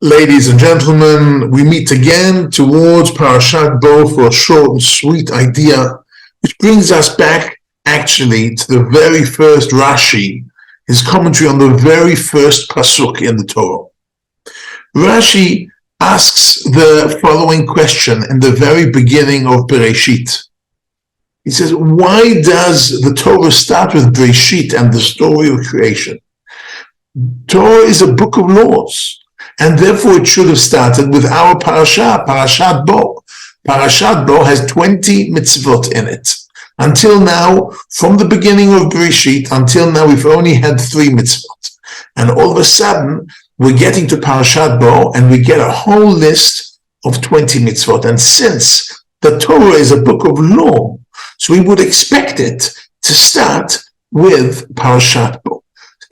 Ladies and gentlemen, we meet again towards Parashat Bo for a short and sweet idea, which brings us back actually to the very first Rashi, his commentary on the very first pasuk in the Torah. Rashi asks the following question in the very beginning of Bereshit. He says, why does the Torah start with Bereshit and the story of creation? Torah is a book of laws. And therefore it should have started with our parasha, Parashat Bo. Parashat Bo has 20 mitzvot in it. Until now, from the beginning of Bereshit, until now, we've only had 3 mitzvot. And all of a sudden, we're getting to Parashat Bo, and we get a whole list of 20 mitzvot. And since the Torah is a book of law, so we would expect it to start with Parashat Bo.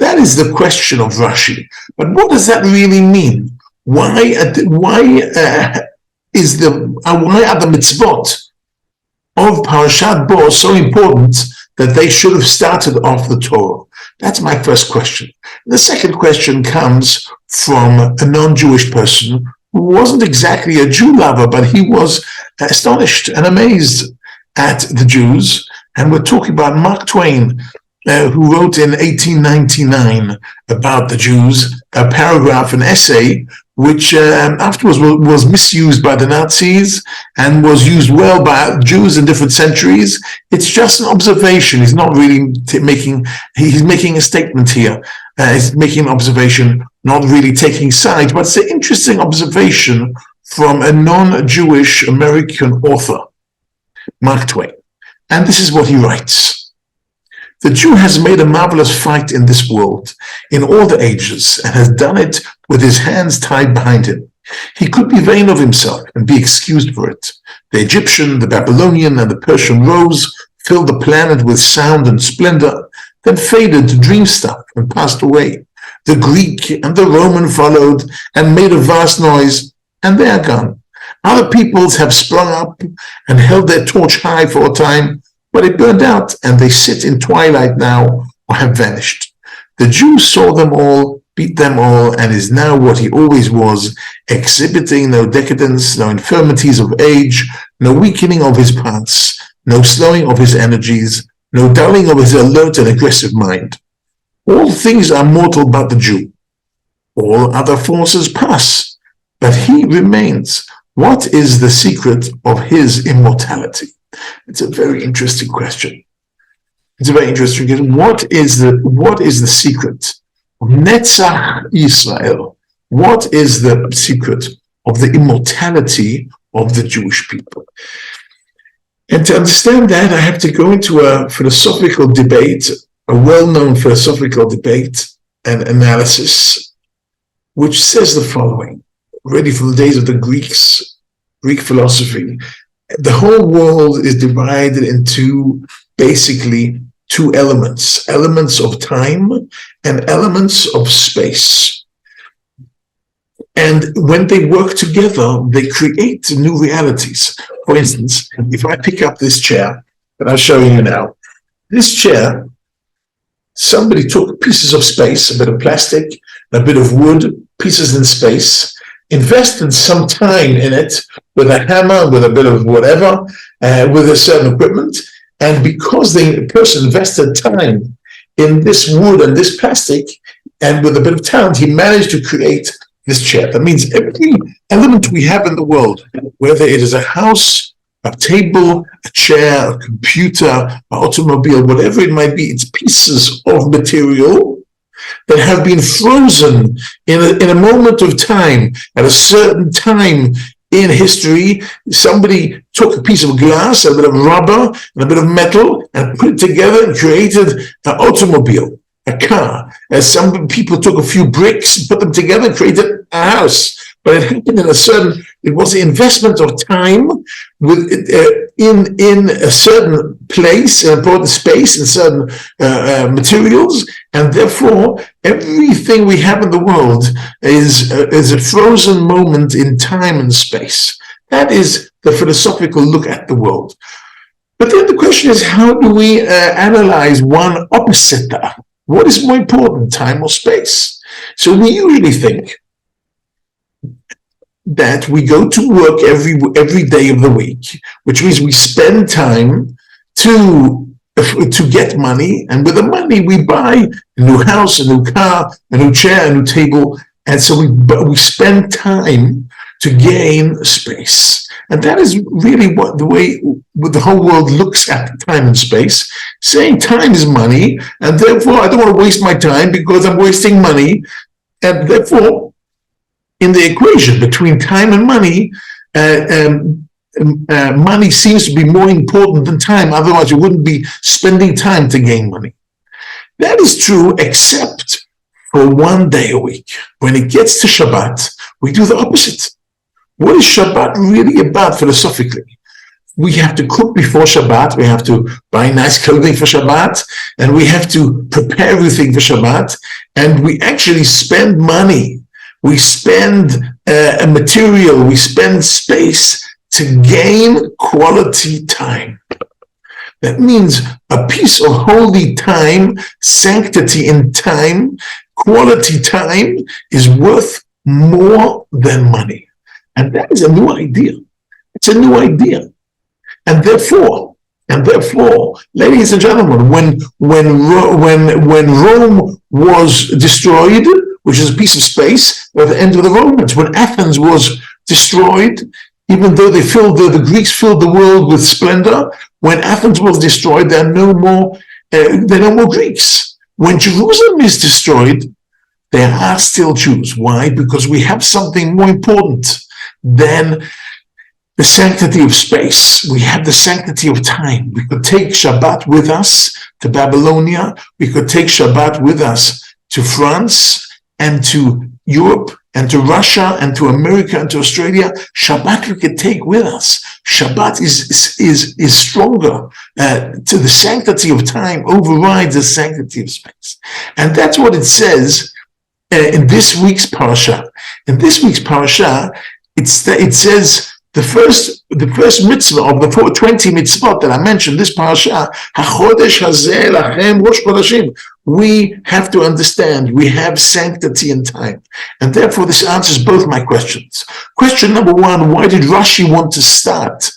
That is the question of Rashi. But what does that really mean? Why are the mitzvot of Parashat Bo so important that they should have started off the Torah? That's my first question. The second question comes from a non-Jewish person who wasn't exactly a Jew lover, but he was astonished and amazed at the Jews. And we're talking about Mark Twain, who wrote in 1899 about the Jews, a paragraph, an essay, which afterwards was misused by the Nazis and was used well by Jews in different centuries. It's just an observation. He's not really he's making a statement here. He's making an observation, not really taking sides, but it's an interesting observation from a non-Jewish American author, Mark Twain. And this is what he writes. The Jew has made a marvelous fight in this world, in all the ages, and has done it with his hands tied behind him. He could be vain of himself and be excused for it. The Egyptian, the Babylonian, and the Persian rose, filled the planet with sound and splendor, then faded to dream stuff and passed away. The Greek and the Roman followed and made a vast noise, and they are gone. Other peoples have sprung up and held their torch high for a time, but it burned out, and they sit in twilight now, or have vanished. The Jew saw them all, beat them all, and is now what he always was, exhibiting no decadence, no infirmities of age, no weakening of his parts, no slowing of his energies, no dulling of his alert and aggressive mind. All things are mortal but the Jew. All other forces pass, but he remains. What is the secret of his immortality? It's a very interesting question. It's a very interesting question. What is the secret of Netzach Israel? What is the secret of the immortality of the Jewish people? And to understand that, I have to go into a philosophical debate, a well-known philosophical debate and analysis, which says the following, already from the days of the Greek philosophy. The whole world is divided into basically 2 elements of time and elements of space. And when they work together, they create new realities. For instance, if I pick up this chair that I'm showing you now, this chair, somebody took pieces of space, a bit of plastic, a bit of wood, pieces in space, invested some time in it with a hammer, with a bit of whatever, with a certain equipment. And because the person invested time in this wood and this plastic, and with a bit of talent, he managed to create this chair. That means every element we have in the world, whether it is a house, a table, a chair, a computer, an automobile, whatever it might be, it's pieces of material that have been frozen in a moment of time, at a certain time in history. Somebody took a piece of glass, a bit of rubber, and a bit of metal, and put it together and created an automobile, a car. As some people took a few bricks, put them together, and created a house. But it happened it was the investment of time with in a certain place, an important space, in certain materials, and therefore everything we have in the world is a frozen moment in time and space. That is the philosophical look at the world. But then the question is, how do we analyze one opposite that? What is more important, time or space? So we usually think that we go to work every day of the week, which means we spend time to get money, and with the money we buy a new house, a new car, a new chair, a new table, and so we spend time to gain space. And that is really what the whole world looks at time and space, saying time is money, and therefore I don't want to waste my time because I'm wasting money, and therefore in the equation between time and money, money seems to be more important than time. Otherwise, you wouldn't be spending time to gain money. That is true, except for one day a week. When it gets to Shabbat, we do the opposite. What is Shabbat really about philosophically? We have to cook before Shabbat. We have to buy nice clothing for Shabbat, and we have to prepare everything for Shabbat. And we actually spend money. We spend material. We spend space to gain quality time. That means a piece of holy time, sanctity in time, quality time is worth more than money. And that is a new idea. It's a new idea. And therefore, ladies and gentlemen, when Rome was destroyed, which is a piece of space at the end of the Romans, when Athens was destroyed, even though the Greeks filled the world with splendor, when Athens was destroyed, there are no more Greeks. When Jerusalem is destroyed, there are still Jews. Why? Because we have something more important than the sanctity of space. We have the sanctity of time. We could take Shabbat with us to Babylonia. We could take Shabbat with us to France and to Europe and to Russia and to America and to Australia. Shabbat we could take with us. Shabbat is stronger. To the sanctity of time overrides the sanctity of space. And that's what it says in this week's parasha. In this week's parasha, it says the first mitzvah of the 20 mitzvot that I mentioned, this parasha, HaChodesh hazeh lachem rosh chodashim. We have to understand we have sanctity in time. And therefore this answers both my questions. Question number one, why did Rashi want to start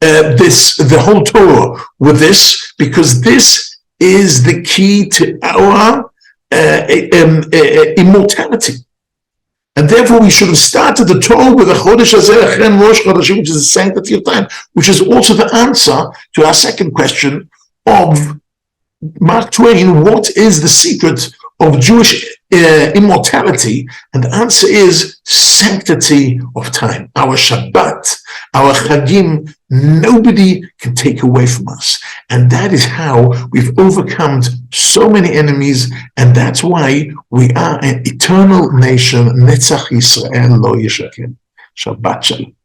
the whole Torah with this? Because this is the key to our immortality. And therefore, we should have started the Torah with a Chodesh Hazeh Lachem Rosh Chodashim, which is the sanctity of time, which is also the answer to our second question of Mark Twain. What is the secret of Jewish immortality? And the answer is sanctity of time. Our Shabbat, our Chagim, nobody can take away from us. And that is how we've overcome so many enemies. And that's why we are an eternal nation. Netzach Yisrael lo yishaken. Shabbat shalom.